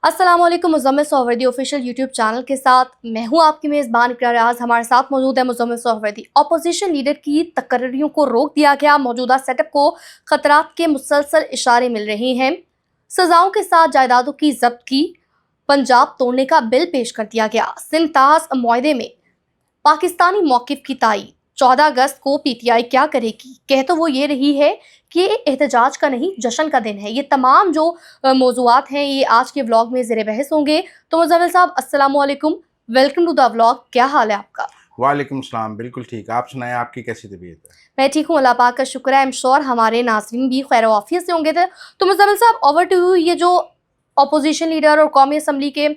अस्सलाम वालेकुम। Muzammil सोहवर्दी official YouTube channel के साथ मैं हूं आपकी मेज़बान इकरार। आज हमारे साथ मौजूद है मुज़म्मिल सोहवर्दी। अपोजिशन लीडर की तकर्रियों को रोक दिया गया। मौजूदा सेटअप को खतरात के मुसलसल इशारे मिल रहे हैं। सजाओं के साथ जायदादों की जब्त की, पंजाब तोड़ने का बिल पेश कर दिया गया। सिंतास मुआहदे में पाकिस्तानी मौक़िफ़ की तायीद। 14 अगस्त को पीटीआई क्या करेगी? कह तो वो ये रही है कि ये एहतजाज का नहीं, जश्न का दिन है। ये तमाम जो मौज़ूआत हैं, ये आज के व्लॉग में ज़ेर बहस होंगे। तो मुज़म्मिल साहब, अस्सलामु अलैकुम, वेलकम टू द व्लॉग। क्या हाल है आपका? वालेकुम सलाम। बिल्कुल ठीक। आप सुनाएं, आपकी कैसी तबीयत है? मैं ठीक हूँ, अल्लाह पाक का शुक्र है। आई एम श्योर हमारे नाज़रीन भी खैर आफियत से होंगे। तो मुज़म्मिल साहब, ओवर टू यू। ये जो अपोजिशन लीडर और कौमी असम्बली के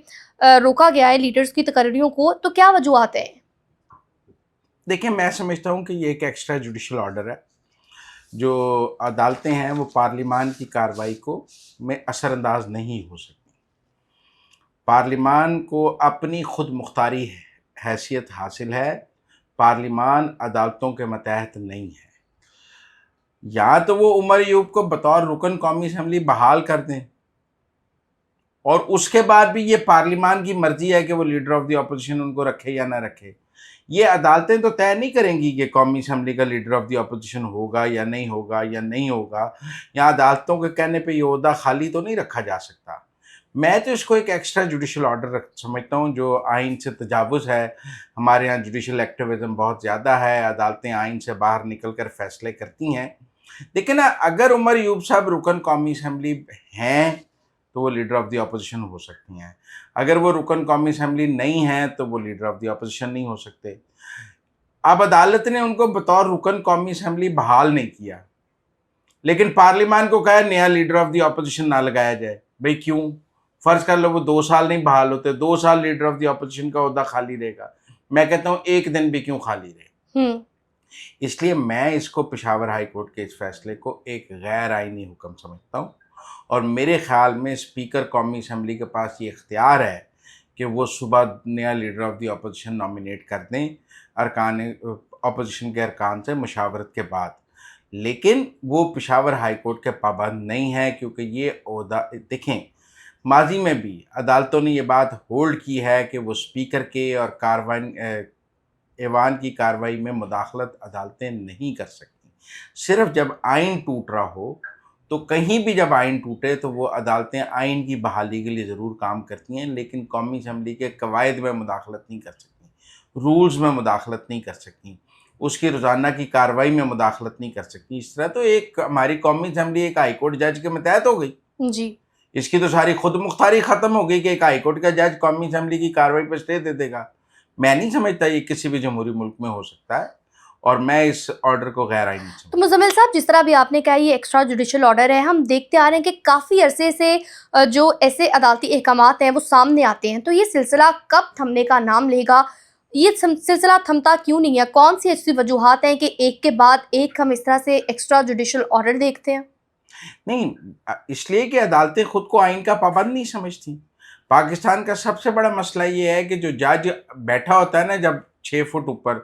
रोका गया है लीडर्स की तकर्रियों को, तो क्या वजूहत है? देखिए, मैं समझता हूँ कि ये एक एक्स्ट्रा जुडिशल ऑर्डर है। जो अदालतें हैं वो पार्लिमान की कार्रवाई को में असरअंदाज नहीं हो सकती। पार्लिमान को अपनी खुद मुख्तारी हैसियत हासिल है। पार्लिमान अदालतों के मतहत नहीं है। या तो वो उमर अयूब को बतौर रुकन कौमी असम्बली बहाल कर दें, और उसके बाद भी ये पार्लिमान की मर्जी है कि वो लीडर ऑफ द अपोजिशन उनको रखे या ना रखे। ये अदालतें तो तय नहीं करेंगी कि कौमी असम्बली का लीडर ऑफ द अपोजिशन होगा या नहीं होगा या नहीं होगा। या अदालतों के कहने पे ये ओहदा खाली तो नहीं रखा जा सकता। मैं तो इसको एक एक्स्ट्रा जुडिशल ऑर्डर समझता हूँ, जो आइन से तजावुज़ है। हमारे यहाँ जुडिशल एक्टिविज़म बहुत ज़्यादा है, अदालतें आइन से बाहर निकल कर फैसले करती हैं। लेकिन अगर उमर अयूब साहब रुकन कौमी असम्बली हैं तो वो लीडर ऑफ द अपोजिशन हो सकती हैं। अगर वो रुकन कौमी असम्बली नहीं है तो वो लीडर ऑफ द अपोजिशन नहीं हो सकते। अब अदालत ने उनको बतौर रुकन कौमी असम्बली बहाल नहीं किया, लेकिन पार्लियामान को कहा नया लीडर ऑफ द अपोजिशन ना लगाया जाए। भाई क्यों? फ़र्ज़ कर लो वो 2 साल नहीं बहाल होते, 2 साल लीडर ऑफ द अपोजिशन का ओहदा खाली रहेगा। मैं कहता हूँ 1 दिन भी क्यों खाली रहे। इसलिए मैं इसको पेशावर हाई कोर्ट के इस फैसले को एक गैर आइनी हुक्म समझता हूँ, और मेरे ख़्याल में स्पीकर कौमी असम्बली के पास ये इख्तियार है कि वो सुबह नया leader of the opposition nominate कर दें अरकान अपोजिशन के अरकान से मशावरत के बाद। लेकिन वो पेशावर हाई कोर्ट के पाबंद नहीं है, क्योंकि ये ओहदा देखें, माजी में भी अदालतों ने ये बात होल्ड की है कि वो स्पीकर के और ऐवान की कार्रवाई में मुदाखलत अदालतें नहीं कर सकती। सिर्फ जब आइन टूट रहा हो, तो कहीं भी जब आइन टूटे तो वो अदालतें आइन की बहाली के लिए ज़रूर काम करती हैं, लेकिन कौमी असम्बली के कवायद में मुदाखलत नहीं कर सकती, रूल्स में मुदाखलत नहीं कर सकती, उसकी रोज़ाना की कार्रवाई में मुदाखलत नहीं कर सकती। इस तरह तो एक हमारी कौमी असम्बली एक हाई कोर्ट जज के मतहत हो गई जी। इसकी तो सारी खुद मुख्तारी ख़त्म हो गई कि एक हाई कोर्ट का जज कौमी असम्बली की कार्रवाई पर स्टे दे देगा। मैं नहीं समझता ये किसी भी जमहूरी मुल्क में हो सकता है, और मैं इस ऑर्डर को गैर आइनी समझता हूं। तो मुज़म्मिल साहब, जिस तरह भी आपने कहा ये एक्स्ट्रा जुडिशल ऑर्डर है, हम देखते आ रहे हैं कि काफ़ी अरसे से जो ऐसे अदालती अहकामात हैं वो सामने आते हैं। तो ये सिलसिला कब थमने का नाम लेगा? ये सिलसिला थमता क्यों नहीं है? कौन सी ऐसी वजूहात हैं कि एक के बाद एक हम इस तरह से एक्स्ट्रा जुडिशल ऑर्डर देखते हैं? नहीं, इसलिए कि अदालतें खुद को आइन का पाबंद नहीं समझती। पाकिस्तान का सबसे बड़ा मसला ये है कि जो जज बैठा होता है ना जब 6 फुट ऊपर,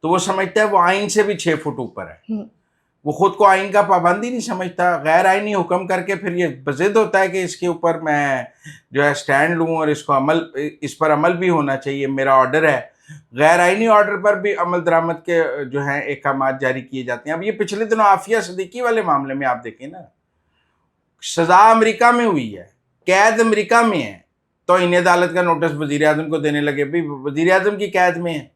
तो वो समझता है वो आइन से भी 6 फुट ऊपर है। वो खुद को आइन का पाबंद ही नहीं समझता। गैर आइनी हुक्म करके फिर ये बज़िद होता है कि इसके ऊपर मैं जो है स्टैंड लूँ और इस पर अमल भी होना चाहिए, मेरा ऑर्डर है। गैर आइनी ऑर्डर पर भी अमल दरामद के जो हैं अहकामात जारी किए जाते हैं। अब ये पिछले दिनों आफिया सिद्दीकी वाले मामले में आप देखें ना, सज़ा अमेरिका में हुई है, कैद अमेरिका में है, तो इन अदालत का नोटिस वज़ीर आज़म को देने लगे। भाई वज़ीर आज़म की कैद में है,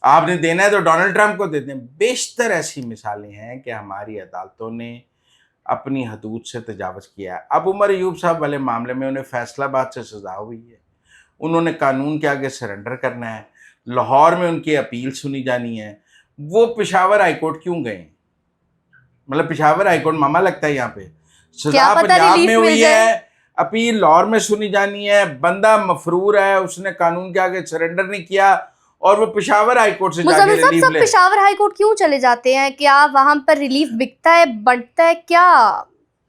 आपने देना है तो डोनाल्ड ट्रंप को दे दें। बेशतर ऐसी मिसालें हैं कि हमारी अदालतों ने अपनी हदूद से तजावज़ किया है। अब उमर अयूब साहब वाले मामले में उन्हें फैसलाबाद से सज़ा हुई है, उन्होंने कानून के आगे सरेंडर करना है, लाहौर में उनकी अपील सुनी जानी है। वो पेशावर हाई कोर्ट क्यों गए? मतलब पेशावर हाई कोर्ट मामा लगता है यहाँ पे। सजा पंजाब में हुई है, अपील लाहौर में सुनी जानी है, बंदा मफरूर है, उसने कानून के आगे सरेंडर नहीं किया, और वो पेशावर हाई कोर्ट से जाके रिलीफ ले। पेशावर हाई कोर्ट क्यों चले जाते हैं? क्या वहां पर रिलीफ बिकता है, बढ़ता है क्या?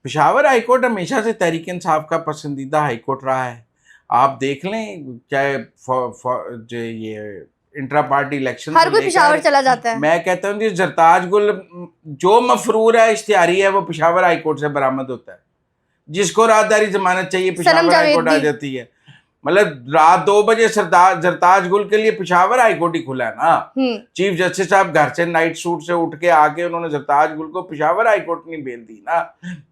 पेशावर हाई कोर्ट हमेशा से तहरीक इंसाफ का पसंदीदा हाई कोर्ट रहा है। आप देख लें, चाहे जो ये इंट्रा पार्टी इलेक्शन हर कोई पेशावर चला जाता है। मैं कहता हूँ जी, जरताज गुल जो मफरूर है, इश्तिहारी है, वो पेशावर हाई कोर्ट से बरामद होता है। जिसको राहदारी जमानत चाहिए सनम पेशावर जावेद हाईकोर्ट आ भी। जाती है। मतलब रात 2 बजे जरताज गुल के लिए पेशावर हाईकोर्ट ही खुला है ना। चीफ जस्टिस साहब घर से नाइट सूट से उठ के आके उन्होंने जरताज गुल को पेशावर हाईकोर्ट नहीं बेल दी ना।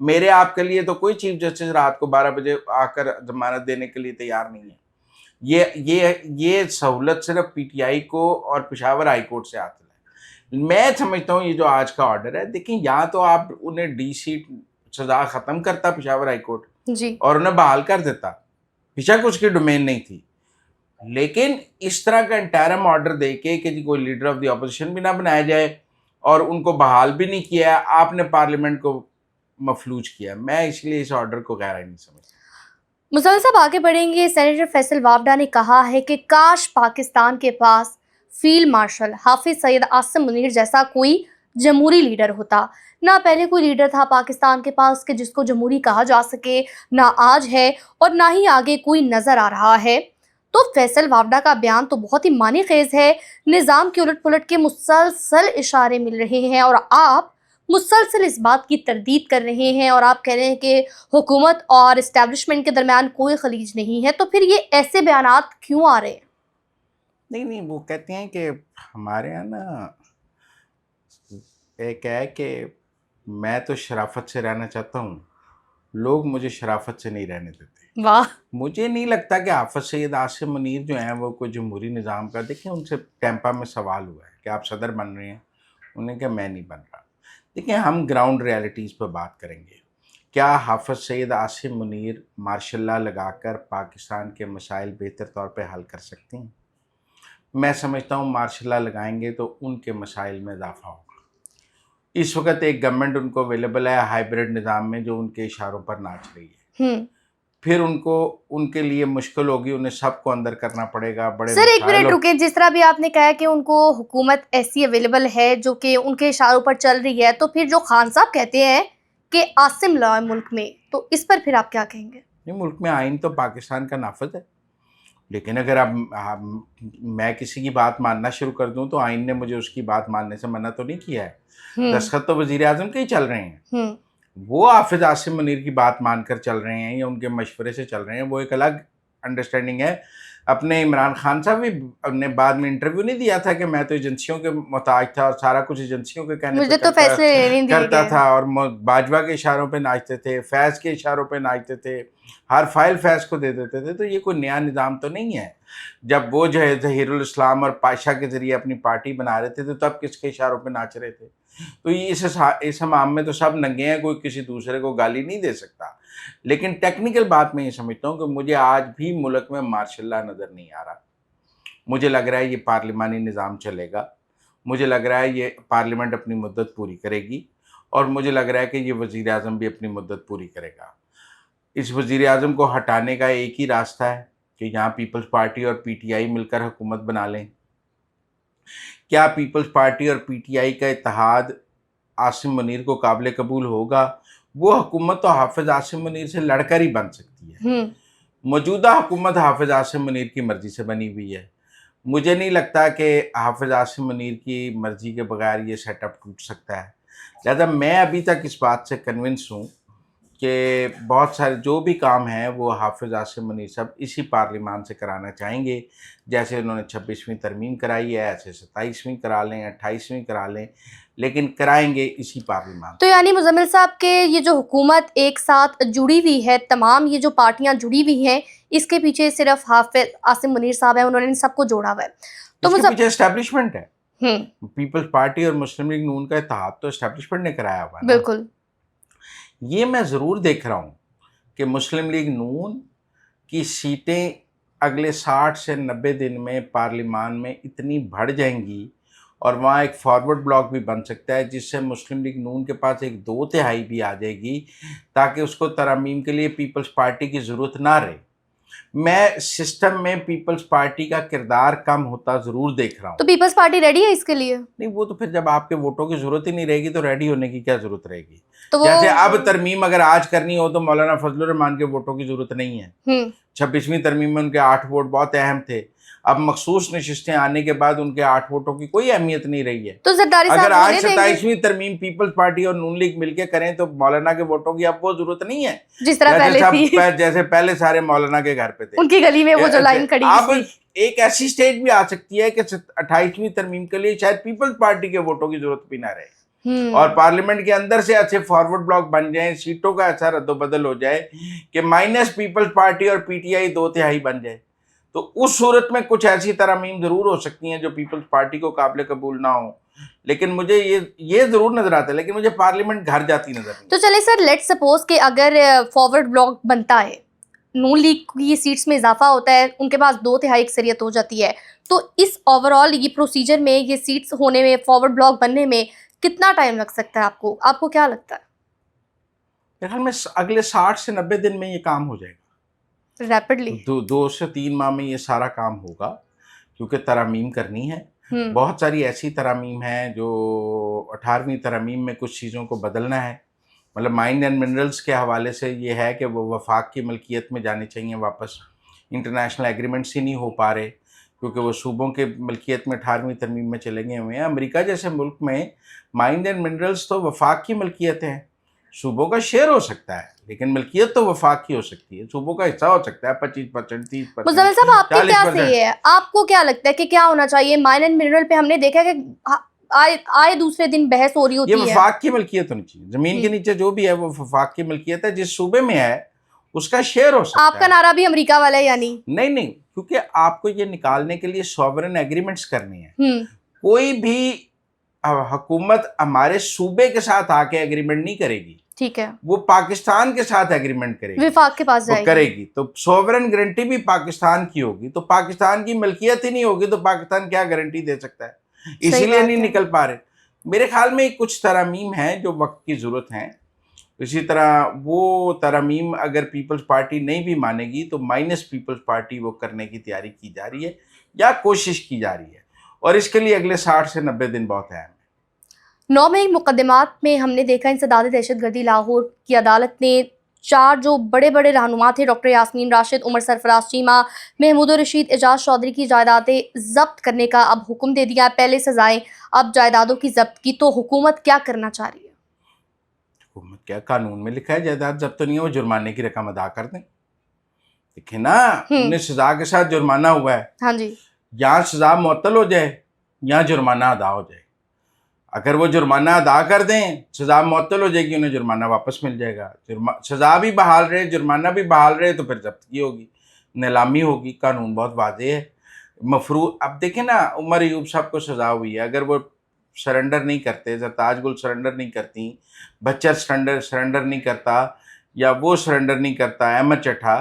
मेरे आपके लिए तो कोई चीफ जस्टिस रात को 12 बजे आकर जमानत देने के लिए तैयार नहीं है। ये सहूलत सिर्फ पीटीआई को और पेशावर हाईकोर्ट से हासिल है। मैं समझता हूँ ये जो आज का ऑर्डर है, देखिए या तो आप उन्हें डीसी सजा खत्म करता पेशावर हाईकोर्ट जी। और उन्हें बहाल कर देता, बेशक उसकी डोमेन नहीं थी, लेकिन इस तरह का इंटरम ऑर्डर देके कि जी कोई लीडर ऑफ द ऑपोजिशन भी ना बनाया जाए और उनको बहाल भी नहीं किया, आपने पार्लियामेंट को मफलूज किया। मैं इसलिए इस ऑर्डर को गहरा नहीं समझता। मुसलसल साहब आगे बढ़ेंगे। सेनेटर फैसल वावडा ने कहा है कि काश पाकिस्तान के पास फील्ड मार्शल हाफिज सईद आसिम मुनीर जैसा कोई जमहूरी लीडर होता। ना पहले कोई लीडर था पाकिस्तान के पास कि जिसको जमहूरी कहा जा सके, ना आज है और ना ही आगे कोई नजर आ रहा है। तो फैसल वावडा का बयान तो बहुत ही मानी खेज है। निज़ाम की उलट पुलट के मुसलसल इशारे मिल रहे हैं और आप मुसलसल इस बात की तरदीद कर रहे हैं और आप कह रहे हैं कि हुकूमत और इस्टेब्लिशमेंट के दरमियान कोई खलीज नहीं है। तो फिर ये ऐसे बयानात क्यों आ रहे हैं? नहीं, वो कहते हैं कि हमारे यहाँ ना एक है कि मैं तो शराफत से रहना चाहता हूँ, लोग मुझे शराफत से नहीं रहने देते। वाह। मुझे नहीं लगता कि हाफिज सईद आसिम मुनीर जो हैं वो कोई जमहूरी निज़ाम का, देखिए उनसे टेम्पा में सवाल हुआ है कि आप सदर बन रहे हैं, उन्हें क्या मैं नहीं बन रहा। देखिए हम ग्राउंड रियलिटीज़ पर बात करेंगे। क्या हाफिज सईद आसिम मुनीर मार्शल लॉ लगाकर पाकिस्तान के मसाइल बेहतर तौर पे हल कर सकती हैं? मैं समझता हूँ मार्शल लॉ लगाएंगे तो उनके मसाइल में इजाफा होगा। इस वक्त एक गवर्नमेंट उनको अवेलेबल है हाइब्रिड निज़ाम में जो उनके इशारों पर नाच रही है। फिर उनको उनके लिए मुश्किल होगी, उन्हें सबको अंदर करना पड़ेगा। बड़े सर एक मिनट मसाइल रुके। जिस तरह भी आपने कहा कि उनको हुकूमत ऐसी अवेलेबल है जो कि उनके इशारों पर चल रही है, तो फिर जो खान साहब कहते हैं कि आसिम लॉ है मुल्क में, तो इस पर फिर आप क्या कहेंगे? नहीं, मुल्क में आइन तो पाकिस्तान का नाफिज है, लेकिन अगर मैं किसी की बात मानना शुरू कर दूं तो आइन ने मुझे उसकी बात मानने से मना तो नहीं किया है। दस्तखत तो वजीर आजम के ही चल रहे हैं। वो हाफिज आसिम मुनीर की बात मानकर चल रहे हैं या उनके मशवरे से चल रहे हैं, वो एक अलग अंडरस्टैंडिंग है। अपने इमरान खान साहब भी ने बाद में इंटरव्यू नहीं दिया था कि मैं तो एजेंसियों के मोहताज था और सारा कुछ एजेंसियों के कहने मुझे पे तो फैसले लेने दिए करता गए। था और बाजवा के इशारों पे नाचते थे, फैज़ के इशारों पे नाचते थे, हर फाइल फैज़ को दे देते थे। तो ये कोई नया निज़ाम तो नहीं है। जब वो जो है ज़हीरुल इस्लाम और पाशा के ज़रिए अपनी पार्टी बना रहे थे तो तब किसके इशारों पे नाच रहे थे? तो ये इस हमाम में तो सब नंगे हैं, कोई किसी दूसरे को गाली नहीं दे सकता। लेकिन टेक्निकल बात मैं ये समझता हूँ कि मुझे आज भी मुल्क में मार्शल लॉ नज़र नहीं आ रहा। मुझे लग रहा है ये पार्लिमानी निज़ाम चलेगा, मुझे लग रहा है ये पार्लियामेंट अपनी मुद्दत पूरी करेगी और मुझे लग रहा है कि ये वज़ीर आज़म भी अपनी मुद्दत पूरी करेगा। इस वज़ीर आज़म को हटाने का एक ही रास्ता है कि यहाँ पीपल्स पार्टी और पीटीआई मिलकर हुकूमत बना लें। क्या पीपल्स पार्टी और पीटीआई का इत्तेहाद आसिम मुनीर को काबिल कबूल होगा? वो हुकूमत तो हाफिज आसिम मुनीर से लड़कर ही बन सकती है। मौजूदा हुकूमत हाफिज आसिम मुनीर की मर्ज़ी से बनी हुई है। मुझे नहीं लगता कि हाफिज आसिम मुनीर की मर्ज़ी के बगैर ये सेटअप टूट सकता है। लिहाजा मैं अभी तक इस बात से कन्विंस हूँ कि बहुत सारे जो भी काम हैं वो हाफिज आसिम मुनीर साहब इसी पार्लिमान से कराना चाहेंगे। जैसे उन्होंने 26वीं तरमीम कराई है, ऐसे 27वीं करा लें, 28वीं करा लें, लेकिन कराएंगे इसी पार्लिमान। तो यानी मुजम्मिल साहब के ये जो हुकूमत एक साथ जुड़ी हुई है, तमाम ये जो पार्टियां जुड़ी हुई हैं, इसके पीछे सिर्फ हाफिज आसिम मुनीर साहब हैं, उन्होंने इन सबको जोड़ा हुआ है। तो इसके पीछे एस्टेब्लिशमेंट है। पीपल्स पार्टी और मुस्लिम लीग नून का इत्तेहाद तो एस्टेब्लिशमेंट ने कराया हुआ है। बिल्कुल। ये मैं ज़रूर देख रहा हूँ कि मुस्लिम लीग नून की सीटें अगले 60 से 90 दिन में पार्लिमान में इतनी बढ़ जाएंगी और वहाँ एक फॉरवर्ड ब्लॉक भी बन सकता है जिससे मुस्लिम लीग नून के पास एक 2/3 भी आ जाएगी ताकि उसको तरमीम के लिए पीपल्स पार्टी की ज़रूरत ना रहे। मैं सिस्टम में पीपल्स पार्टी का किरदार कम होता ज़रूर देख रहा हूँ। तो पीपल्स पार्टी रेडी है इसके लिए? नहीं, वो तो फिर जब आपके वोटों की ज़रूरत ही नहीं रहेगी तो रेडी होने की क्या ज़रूरत रहेगी। तो वो जैसे अब तरमीम अगर आज करनी हो तो मौलाना फजलुर रहमान के वोटों की जरूरत नहीं है। 26वीं तरमीम में उनके 8 वोट बहुत अहम थे। अब मखसूस नशिस्तें आने के बाद उनके 8 वोटों की कोई अहमियत नहीं रही है। तो जरदारी अगर साहब आज होने देंगे 27वीं तरमीम पीपल्स पार्टी और नून लीग मिलकर करें तो मौलाना के वोटों की अब वो जरूरत नहीं है जिस तरह पहले थी। जैसे पहले सारे मौलाना के घर पे थे, उनकी गली में वो जो लाइन खड़ी अब थी। एक ऐसी स्टेज भी आ सकती है कि 28वीं तरमीम के लिए शायद पीपल्स पार्टी के वोटों की जरूरत भी ना रहे और पार्लियामेंट के अंदर से अच्छे फॉरवर्ड ब्लॉक बन जाए, सीटों का ऐसा रद्दोबदल हो जाए कि माइनस पीपल्स पार्टी और पीटीआई 2/3 बन जाए। तो उस सूरत में कुछ ऐसी तरमीम जरूर हो सकती हैं जो पीपल्स पार्टी को काबिल कबूल ना हो, लेकिन मुझे ये जरूर नजर आता है, लेकिन मुझे पार्लियामेंट घर जाती नजर नहीं। तो चले सर, लेट्स सपोज कि अगर फॉरवर्ड ब्लॉक बनता है, नून लीग की सीट्स में इजाफा होता है, उनके पास 2/3 अक्सरियत हो जाती है, तो इस ओवरऑल ये प्रोसीजर में, ये सीट्स होने में, फॉरवर्ड ब्लॉक बनने में कितना टाइम लग सकता है? आपको क्या लगता है? मेरे ख्याल में अगले 60 से 90 दिन में ये काम हो जाएगा रैपिडली। 2 से 3 माह में ये सारा काम होगा, क्योंकि तरमीम करनी है। बहुत सारी ऐसी तरमीम हैं जो 18वीं तरमीम में कुछ चीज़ों को बदलना है। मतलब माइन एंड मिनरल्स के हवाले से ये है कि वो वफाक की मलकियत में जाने चाहिए वापस। इंटरनेशनल एग्रीमेंट्स ही नहीं हो पा रहे क्योंकि वो सूबों के मलकियत में 18वीं तरमीम में चले गए हुए हैं। अमेरिका जैसे मुल्क में माइन एंड मिनरल्स तो वफाक की मलकियत हैं, सूबों का शेयर हो सकता है लेकिन मलकियत तो वफाक की हो सकती है। सूबों का हिस्सा हो सकता है 25%, 30%। मुज़म्मिल साहब, आपकी क्या 40%। सही है? आपको क्या लगता है कि क्या होना चाहिए? माइन एंड मिनरल पे हमने देखा है कि आए दूसरे दिन बहस हो रही होती ये है। वफाक की मलकियत होनी चाहिए। जमीन के नीचे जो भी है वो वफाक की मलकियत है। जिस सूबे में है उसका शेयर हो सकता है। आपका नारा भी अमेरिका वाला है यानी? नहीं, क्योंकि आपको ये निकालने के लिए सॉवरेन एग्रीमेंट्स करनी है। कोई भी हुकूमत हमारे सूबे के साथ आके एग्रीमेंट नहीं करेगी, ठीक है, वो पाकिस्तान के साथ एग्रीमेंट करेगी, विफाक के पास वो करेगी। तो सॉवरेन गारंटी भी पाकिस्तान की होगी, तो पाकिस्तान की मलकियत ही नहीं होगी तो पाकिस्तान क्या गारंटी दे सकता है? इसीलिए नहीं निकल पा रहे। मेरे ख्याल में कुछ तरमीम हैं जो वक्त की जरूरत है। इसी तरह वो तरमीम अगर पीपल्स पार्टी नहीं भी मानेगी तो माइनस पीपल्स पार्टी वो करने की तैयारी की जा रही है या कोशिश की जा रही है, और इसके लिए अगले 60 से 90 दिन बहुत अहम है। 9 में मुकदमात में हमने देखा इंसदाद दहशतगर्दी लाहौर की अदालत ने 4 जो बड़े बड़े रहनुमा थे, डॉक्टर यास्मीन राशिद, उमर सरफराज चीमा, महमूद रशीद, एजाज चौधरी की जायदादें जब्त करने का अब हुक्म दे दिया। पहले सजाएं, अब जायदादों की जब्त की। तो हुकूमत क्या करना चाह रही है? हुकूमत क्या, कानून में लिखा है जायदाद जब्त तो नहीं है, वो जुर्माने की रकम अदा कर दें। देखे ना, उन्हें सजा के साथ जुर्माना हुआ है। हाँ जी, यहाँ सजा मुअत्तल हो जाए, यहाँ जुर्माना अदा हो जाए। अगर वो जुर्माना अदा कर दें, सजा मुअत्तल हो जाएगी, उन्हें जुर्माना वापस मिल जाएगा। सजा भी बहाल रहे, जुर्माना भी बहाल रहे, तो फिर जब्तगी होगी, नीलामी होगी। कानून बहुत वाज़ेह है। मफरू अब देखें ना, उमर अयूब साहब को सजा हुई है, अगर वो सरेंडर नहीं करते, सरताज गुल सरेंडर नहीं करती, बच्चर सरेंडर नहीं करता, या वो सरेंडर नहीं करता, अहमद चट्ठा,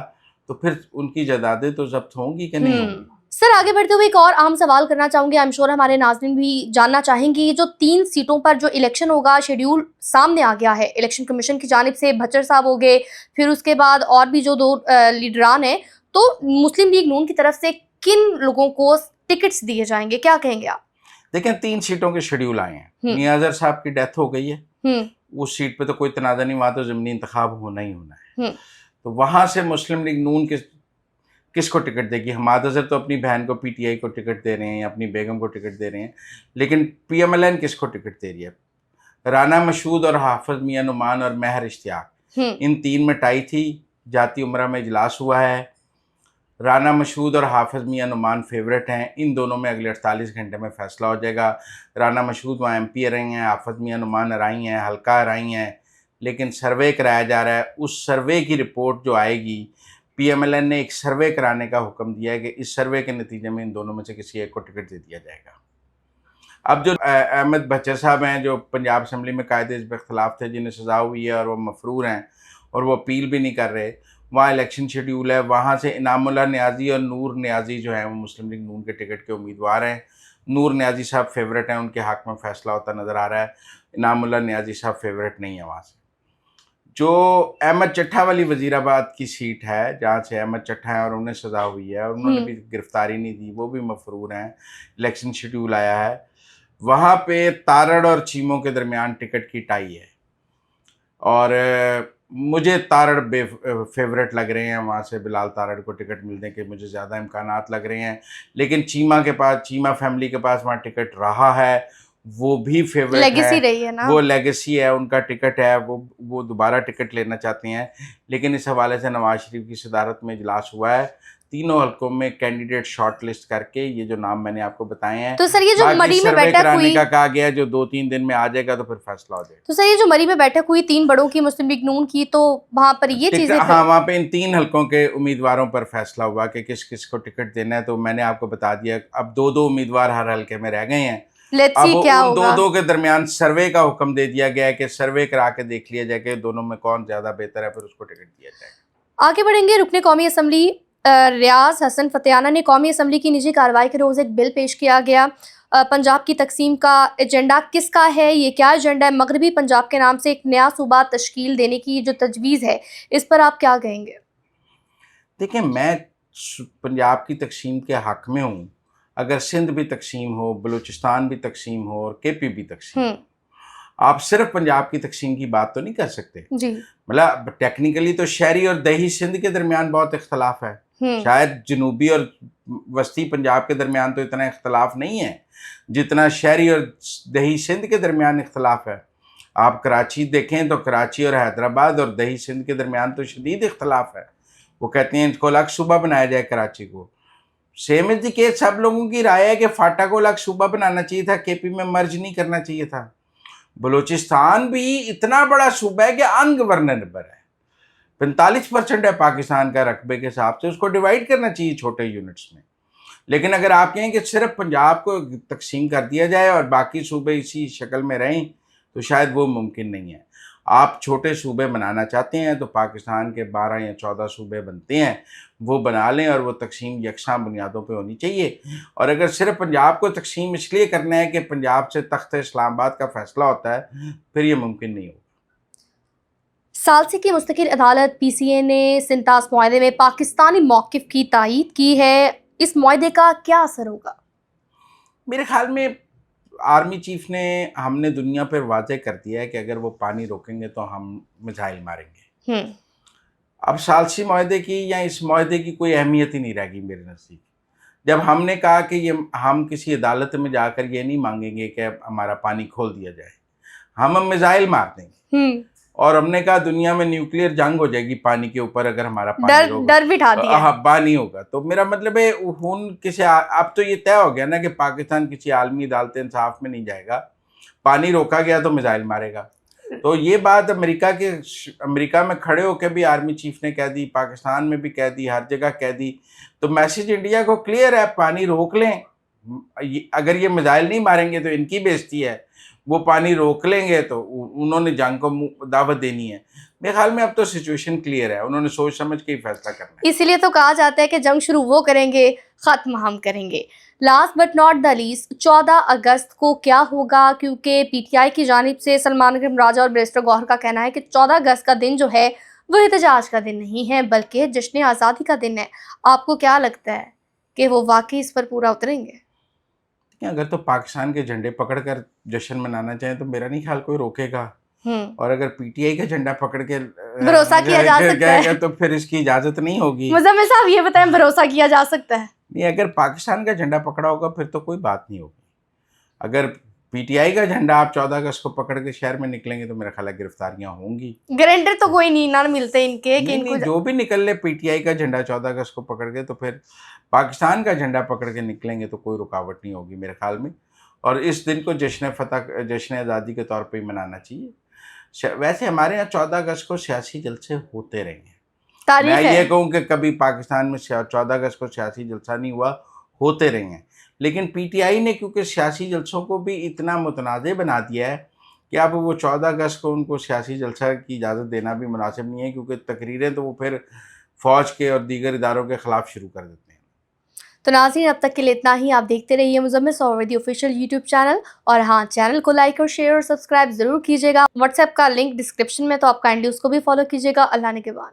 तो फिर उनकी जायदादें तो जब्त होंगी कि नहीं होंगी। सर, आगे बढ़ते हुए एक और आम सवाल करना चाहूँगी, आई एम श्योर हमारे नाज़रीन भी जानना चाहेंगी। जो 3 सीटों पर जो इलेक्शन होगा, शेड्यूल सामने आ गया है इलेक्शन कमीशन की जानिब से। भच्चर साहब हो गए, फिर उसके बाद और भी जो 2 लीडरान हैं, तो मुस्लिम लीग नून की तरफ से किन लोगों को टिकट्स दिए जाएंगे, क्या कहेंगे आप? देखें, 3 सीटों के शेड्यूल आए हैं। नियाज़र साहब की डेथ हो गई है, उस सीट पे तो कोई तनाज़ा नहीं, वहाँ तो ज़मीनी इंतखाब होना ही होना है। तो वहाँ से मुस्लिम लीग नून किसको टिकट देगी? हमाद अज़हर तो अपनी बहन को पीटीआई को टिकट दे रहे हैं, अपनी बेगम को टिकट दे रहे हैं, लेकिन पीएमएलएन किसको टिकट दे रही है? राना मशहूद और हाफिज मियां नुमान और महर इश्तियाक, इन 3 में टाई थी। जाती उमरा में इजलास हुआ है। राना मशहूद और हाफिज मियां नुमान फेवरेट हैं। इन दोनों में अगले 48 घंटे में फैसला हो जाएगा। राना मशहूद वहाँ MP रही हैं, हाफिज मियां नुमान रही हैं, हल्का रही हैं, लेकिन सर्वे कराया जा रहा है। उस सर्वे की रिपोर्ट जो आएगी, पीएमएलएन ने एक सर्वे कराने का हुक्म दिया है कि इस सर्वे के नतीजे में इन दोनों में से किसी एक को टिकट दे दिया जाएगा। अब जो अहमद भच्चर साहब हैं, जो पंजाब असम्बली में कायदे इस खिलाफ थे, जिन्हें सजा हुई है और वो मफरूर हैं और वो अपील भी नहीं कर रहे, वहाँ इलेक्शन शेड्यूल है। वहाँ से इनामुल्लाह नियाज़ी और नूर नियाज़ी जो हैं वो मुस्लिम लीग नून के टिकट के उम्मीदवार हैं। नूर नियाज़ी साहब फेवरेट हैं, उनके हक़ में फ़ैसला होता नज़र आ रहा है। इनामुल्लाह नियाज़ी साहब फेवरेट नहीं है। वहाँ से जो अहमद चट्ठा वाली वज़ीराबाद की सीट है, जहाँ से अहमद चट्ठा है और उन्हें सज़ा हुई है और उन्होंने भी गिरफ्तारी नहीं दी, वो भी मफरूर हैं। इलेक्शन शेड्यूल आया है, वहाँ पे तारड़ और चीमों के दरमियान टिकट की टाई है और मुझे तारड़ बे फेवरेट लग रहे हैं, वहाँ से बिलाल तारड़ को टिकट मिलने के मुझे ज़्यादा इम्कानात लग रहे हैं। लेकिन चीमा फैमिली के पास वहाँ टिकट रहा है, वो भी फेवरेट लेगेसी है, रही है ना। वो लेगेसी है, उनका टिकट है, वो दोबारा टिकट लेना चाहते हैं। लेकिन इस हवाले से नवाज शरीफ की सदारत में इजलास हुआ है, तीनों हलकों में कैंडिडेट शॉर्ट लिस्ट करके ये जो नाम मैंने आपको बताए हैं, तो सर ये जो बाकी मरी में सर्वे बैठक कराने हुई, का कहा गया है, जो 2-3 दिन में आ जाएगा तो फिर फैसला हो जाएगा। तो सर ये जो मरी में बैठक हुई 3 बड़ों की, मुस्लिम लीग नून की, तो वहां पर ये चीजें हाँ, वहाँ पे इन 3 हलकों के उम्मीदवारों पर फैसला हुआ कि किस किस को टिकट देना है। तो मैंने आपको बता दिया, अब 2-2 उम्मीदवार हर हलके में रह गए हैं। लेट्स अब सी क्या उन होगा। 2-2 के दरमियान सर्वे का हुक्म दे दिया गया है कि सर्वे करा के देख लिया जाए कि दोनों में कौन ज़्यादा बेहतर है, फिर उसको टिकट दिया जाए। आगे बढ़ेंगे। रुकने कौमी असम्बली रियाज हसन फतेहाना ने कौमी असम्बली की निजी कार्रवाई के रोज़ एक बिल पेश किया गया। पंजाब की तकसीम का एजेंडा किसका है, ये क्या एजेंडा है? मगरबी पंजाब के नाम से एक नया सूबा तश्कील देने की जो तजवीज़ है, इस पर आप क्या कहेंगे? देखिए, मैं पंजाब की तकसीम के हक में हूँ। अगर सिंध भी तकसीम हो, बलूचिस्तान भी तकसीम हो और केपी भी तकसीम हो, आप सिर्फ पंजाब की तकसीम की बात तो नहीं कर सकते। जी। मतलब टेक्निकली तो शहरी और दही सिंध के दरमियान बहुत इख्तलाफ है, शायद जनूबी और वस्ती पंजाब के दरमियान तो इतना इख्तलाफ नहीं है जितना शहरी और दही सिंध के दरमियान इख्तलाफ है। आप कराची देखें तो कराची और हैदराबाद और दही सिंध के दरमियान तो शदीद इख्तलाफ है। वो कहते हैं इसको अलग सूबा बनाया जाए कराची को। सेम इज द केस, सब लोगों की राय है कि फाटा को अलग सूबा बनाना चाहिए था, केपी में मर्ज नहीं करना चाहिए था। बलूचिस्तान भी इतना बड़ा सूबा है कि अनगवर्नेबल है, 45% है पाकिस्तान का रकबे के हिसाब से, उसको डिवाइड करना चाहिए छोटे यूनिट्स में। लेकिन अगर आप कहें कि सिर्फ पंजाब को तकसीम कर दिया जाए और बाकी सूबे इसी शक्ल में रहें, तो शायद वो मुमकिन नहीं है। आप छोटे सूबे बनाना चाहते हैं तो पाकिस्तान के 12 या 14 सूबे बनते हैं, वो बना लें और वो तकसीम यकसां बुनियादों पे होनी चाहिए। और अगर सिर्फ पंजाब को तकसीम इसलिए करना है कि पंजाब से तख्त इस्लामाबाद का फैसला होता है, फिर ये मुमकिन नहीं होगा। सालसी की मुस्तकिल अदालत PCA ने सिंतास मुआहदे में पाकिस्तानी मौक़िफ़ की तायीद की है। इस मुआहदे का क्या असर होगा? मेरे ख्याल में आर्मी चीफ ने हमने दुनिया पर वाज़ेह कर दिया है कि अगर वो पानी रोकेंगे तो हम मिसाइल मारेंगे। अब सालसी मुआहदे की या इस मुआहदे की कोई अहमियत ही नहीं रहेगी मेरे नज़दीक। जब हमने कहा कि ये हम किसी अदालत में जाकर ये नहीं मांगेंगे कि हमारा पानी खोल दिया जाए, हम मिसाइल मार देंगे। और हमने कहा दुनिया में न्यूक्लियर जंग हो जाएगी पानी के ऊपर अगर हमारा पानी डर बिठा दिया। हाँ, पानी होगा। तो मेरा मतलब है अब तो ये तय हो गया ना कि पाकिस्तान किसी आलमी अदालत इंसाफ में नहीं जाएगा, पानी रोका गया तो मिसाइल मारेगा। तो ये बात अमेरिका में खड़े होकर भी आर्मी चीफ ने कह दी, पाकिस्तान में भी कह दी, हर जगह कह दी। तो मैसेज इंडिया को क्लियर है, पानी रोक लें। अगर ये मिसाइल नहीं मारेंगे तो इनकी बेइज्जती है, वो पानी रोक लेंगे तो उन्होंने जंग को दावत देनी है। मेरे ख्याल में अब तो सिचुएशन क्लियर है, उन्होंने सोच समझ के ही फैसला करना है। इसीलिए तो कहा जाता है कि जंग शुरू वो करेंगे, खत्म हम करेंगे। Last but not the least, 14 अगस्त को क्या होगा? क्योंकि PTI की जानिब से सलमान राजा और बैरिस्टर गौहर का कहना है कि 14 अगस्त का दिन जो है वो एहतजाज का दिन नहीं है बल्कि जश्न आज़ादी का दिन है। आपको क्या लगता है कि वो वाकई इस पर पूरा उतरेंगे? अगर तो पाकिस्तान के झंडे पकड़कर जश्न मनाना चाहें तो मेरा नहीं ख्याल कोई रोकेगा। और अगर PTI का झंडा पकड़ के भरोसा किया जा सकता है तो फिर इसकी इजाजत नहीं होगी। मुज़म्मिल साहब ये बताएं, भरोसा किया जा सकता है? नहीं, अगर पाकिस्तान का झंडा पकड़ा होगा फिर तो कोई बात नहीं होगी। अगर PTI का झंडा आप 14 अगस्त को पकड़ के शहर में निकलेंगे तो मेरा ख्याल है गिरफ्तारियां होंगी। गारंटर तो कोई नहीं ना मिलते इनके कि इनको जो भी निकल ले PTI का झंडा 14 अगस्त को पकड़ के, तो फिर पाकिस्तान का झंडा पकड़ के निकलेंगे तो कोई रुकावट नहीं होगी मेरे ख्याल में। और इस दिन को जश्न आज़ादी के तौर पे ही मनाना चाहिए। वैसे हमारे यहाँ 14 अगस्त को सियासी जलसे होते रहे हैं। मैं ये कहूँ कि कभी पाकिस्तान में 14 अगस्त को सियासी जलसा नहीं हुआ, होते रहे हैं। लेकिन PTI ने क्योंकि सियासी जलसों को भी इतना मुतनाज़ बना दिया है कि अब वो 14 अगस्त को उनको सियासी जलसा की इजाज़त देना भी मुनासिब नहीं है, क्योंकि तकरीरें तो वो फिर फ़ौज के और दीगर इदारों के ख़िलाफ़ शुरू कर देते हैं। तो नाज़रीन, अब तक के लिए इतना ही। आप देखते रहिए Muzammil Suhrawardy official YouTube channel, और हाँ, चैनल को लाइक और शेयर और सब्सक्राइब ज़रूर कीजिएगा। व्हाट्सएप का लिंक डिस्क्रिप्शन में, तो आप काइंडली उसको भी फॉलो कीजिएगा। अल्लाह ने के बाद।